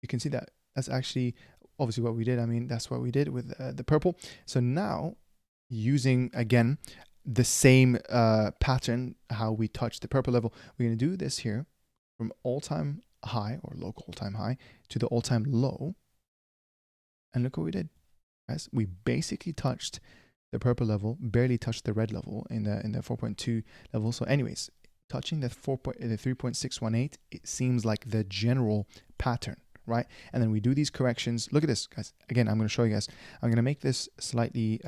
Speaker 1: you can see that that's actually obviously what we did. I mean, that's what we did with the purple. So now using again the same pattern, how we touched the purple level, we're going to do this here from all-time high or local all-time high to the all-time low. And look what we did. Guys, we basically touched the purple level, barely touched the red level in the 4.2 level. So anyways, touching the 3.618, it seems like the general pattern, right? And then we do these corrections. Look at this, guys. Again, I'm going to show you guys. I'm going to make this slightly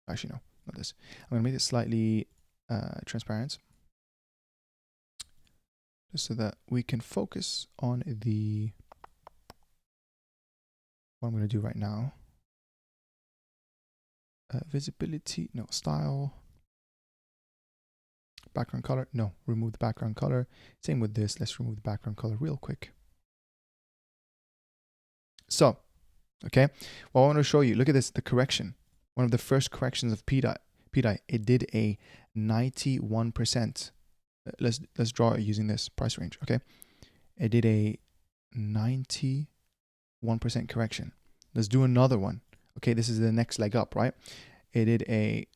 Speaker 1: actually no, not this. I'm going to make this slightly transparent, just so that we can focus on the what I'm going to do right now. Visibility, no, style, background color. No, remove the background color. Same with this. Let's remove the background color real quick. So, okay, well, I want to show you, look at this, the correction. One of the first corrections of PDAI, it did a 91%. Let's draw it using this price range, okay? It did a 91% correction. Let's do another one. Okay, this is the next leg up, right? It did a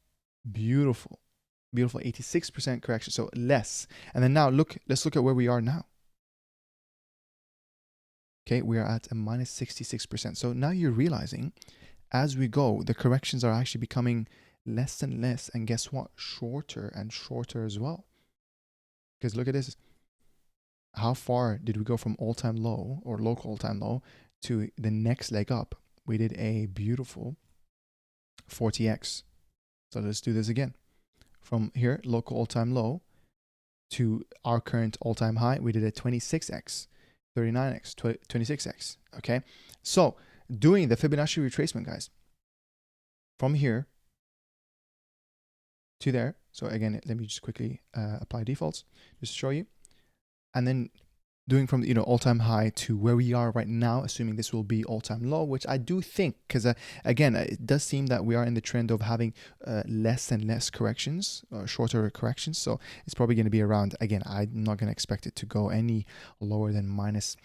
Speaker 1: beautiful 86% correction, so less. And then now let's look at where we are now. Okay, we are at a minus 66%. So now you're realizing as we go, the corrections are actually becoming less and less. And guess what? Shorter and shorter as well. Because look at this. How far did we go from all-time low or local all-time low to the next leg up? We did a beautiful 40x. So let's do this again. From here, local all-time low to our current all-time high, we did a 26x. 39x, 26x, okay? So, doing the Fibonacci retracement, guys, from here to there. So again, let me just quickly apply defaults, just to show you. And then doing from, all-time high to where we are right now, assuming this will be all-time low, which I do think, because again, it does seem that we are in the trend of having less and less corrections, shorter corrections. So it's probably going to be around, again, I'm not going to expect it to go any lower than minus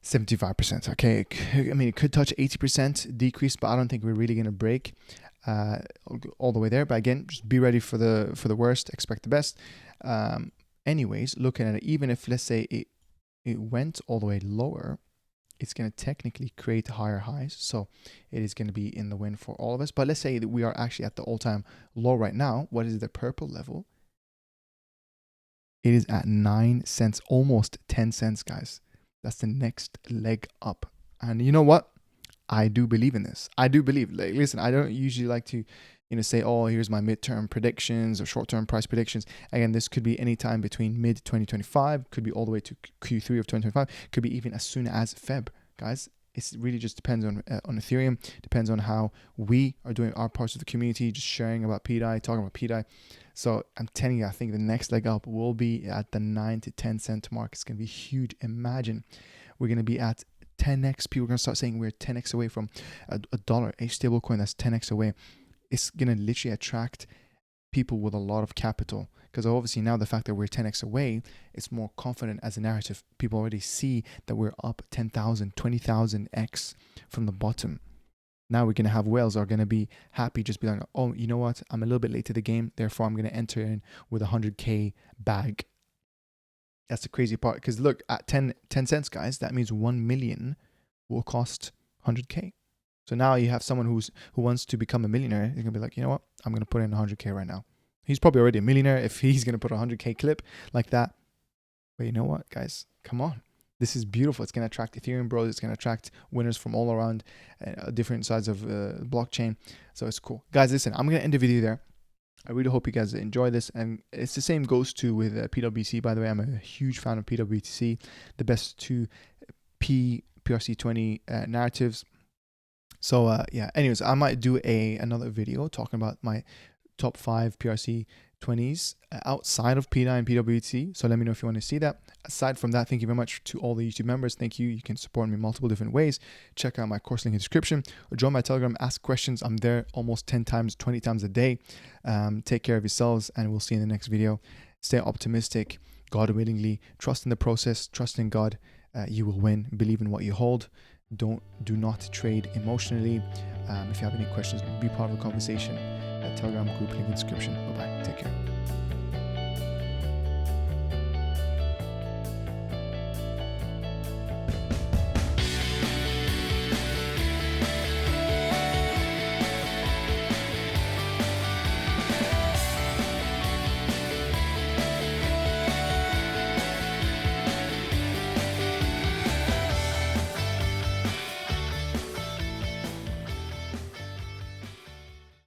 Speaker 1: 75%. Okay, I mean, it could touch 80% decrease, but I don't think we're really going to break all the way there. But again, just be ready for the worst, expect the best. Anyways, looking at it, even if, let's say, it went all the way lower, it's going to technically create higher highs. So it is going to be in the win for all of us. But let's say that we are actually at the all-time low right now. What is the purple level? It is at 9 cents, almost 10 cents, guys. That's the next leg up. And you know what? I do believe in this. I do believe. Like, listen, I don't usually like to say, oh, here's my midterm predictions or short-term price predictions. Again, this could be any time between mid-2025, could be all the way to Q3 of 2025, could be even as soon as Feb, guys. It really just depends on Ethereum, depends on how we are doing our parts of the community, just sharing about PDAI, talking about PDAI. So I'm telling you, I think the next leg up will be at the 9 to 10 cent mark. It's going to be huge. Imagine we're going to be at 10x. People are going to start saying we're 10x away from a dollar, a stable coin that's 10x away. It's going to literally attract people with a lot of capital, because obviously now the fact that we're 10x away, it's more confident as a narrative. People already see that we're up 10,000, 20,000x from the bottom. Now we're going to have whales are going to be happy, just be like, oh, you know what? I'm a little bit late to the game. Therefore, I'm going to enter in with a 100K bag. That's the crazy part. Because look, at 10 cents, guys, that means 1 million will cost 100K. So now you have someone who wants to become a millionaire. You're going to be like, you know what? I'm going to put in 100K right now. He's probably already a millionaire if he's going to put a 100K clip like that. But you know what, guys? Come on. This is beautiful. It's going to attract Ethereum bros. It's going to attract winners from all around different sides of blockchain. So it's cool. Guys, listen, I'm going to end the video there. I really hope you guys enjoy this. And it's the same goes to with PWC, by the way. I'm a huge fan of PWC, the best two PRC20 narratives. So yeah, anyways, I might do another video talking about my top 5 PRC20s outside of PDAI and PWC. So let me know if you want to see that. Aside from that, thank you very much to all the YouTube members. Thank you. You can support me in multiple different ways. Check out my course link in the description or join my Telegram, ask questions. I'm there almost 10 times, 20 times a day. Take care of yourselves, and we'll see you in the next video. Stay optimistic, God willingly, trust in the process, trust in God. You will win. Believe in what you hold. Do not trade emotionally. If you have any questions, be part of the conversation. Telegram group link in the description. Bye bye. Take care.